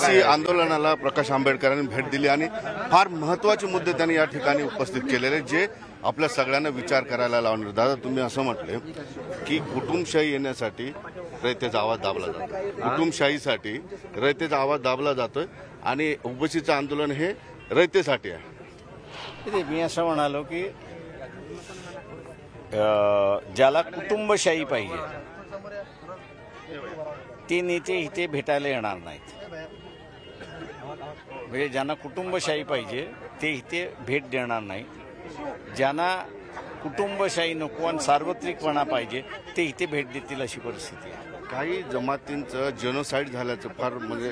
OBC आंदोलनाला प्रकाश आंबेडकरांनी भेट दिली आणि फार महत्त्वाचे मुद्दे त्यांनी या ठिकाणी उपस्थित केलेले जे आपल्या सगळ्यांना विचार करायला लावणार। दादा, तुम्ही असं म्हटले की कुटुंबशाही येण्यासाठी रयतेचा आवाज दाबला जातो, कुटुंबशाहीसाठी रयतेचा आवाज दाबला जातोय आणि ओबीसीचं आंदोलन हे रयतेसाठी आहे। मी असं म्हणालो की ज्याला कुटुंबशाही पाहिजे ते नेते इथे भेटायला येणार नाहीत। म्हणजे ज्यांना कुटुंबशाही पाहिजे ते इथे भेट देणार नाही। ज्यांना कुटुंबशाही नको आणि सार्वत्रिकपणा पाहिजे ते इथे भेट देतील अशी परिस्थिती आहे। काही जमातींचं जेनोसाईड झाल्याचं फार म्हणजे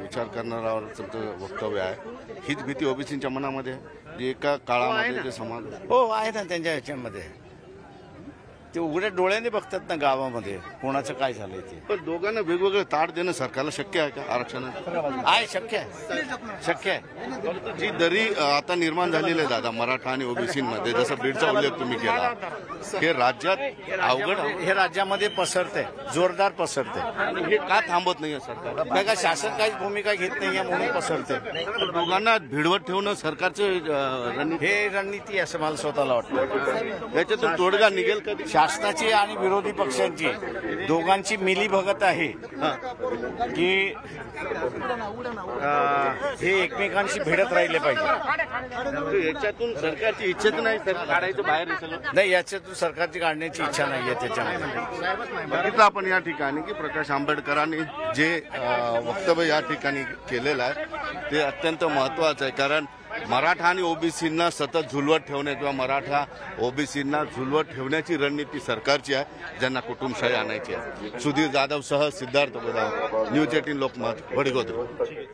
विचार करणाऱ्याचं वक्तव्य आहे। हीच भीती ओबीसींच्या मनामध्ये आहे, जे एका काळामध्ये जे समाज हो आहे ना त्यांच्या ह्याच्यामध्ये, ते उघड्या डोळ्याने बघतात ना गावामध्ये कोणाचं काय झालंय ते। पण दोघांना वेगवेगळे ताट देणं सरकारला शक्य आहे का आरक्षणात? आहे, शक्य आहे, शक्य आहे। जी दरी आता निर्माण झालेली आहे दादा मराठा आणि ओबीसींमध्ये, जसं बीडचा उल्लेख तुम्ही केला, हे राज्यात अवघड हे राज्यामध्ये पसरते, जोरदार पसरते। हे का थांबत नाहीये सरकार? काय का शासन काही भूमिका घेत नाहीये म्हणून पसरते। दोघांना भिडवत ठेवणं सरकारचं हे रणनीती असं मला स्वतःला वाटतं। याच्यातून तोडगा निघेल कधी? शासनाची आणि विरोधी पक्षांची दोघांची मिलीभगत आहे की हे एकमेकांशी भिडत राहिले पाहिजे। याच्यातून सरकारची इच्छा नाही काढायचं बाहेर नाही, याच्यातून सरकारची काढण्याची इच्छा नाहीये त्याच्यामध्ये। बघितलं आपण या ठिकाणी की प्रकाश आंबेडकरांनी जे वक्तव्य या ठिकाणी केलेलं आहे ते अत्यंत महत्वाचं आहे, कारण मराठा आणि ओबीसींना सतत झुलवत ठेवणे किंवा मराठा ओबीसींना झुलवत ठेवण्याची रणनीती सरकारची आहे, ज्यांना कुटुंबशाही आणायची आहे। सुधीर जाधव सह सिद्धार्थ गोदाव, न्यूज 18 लोकमत, वडगोद्री।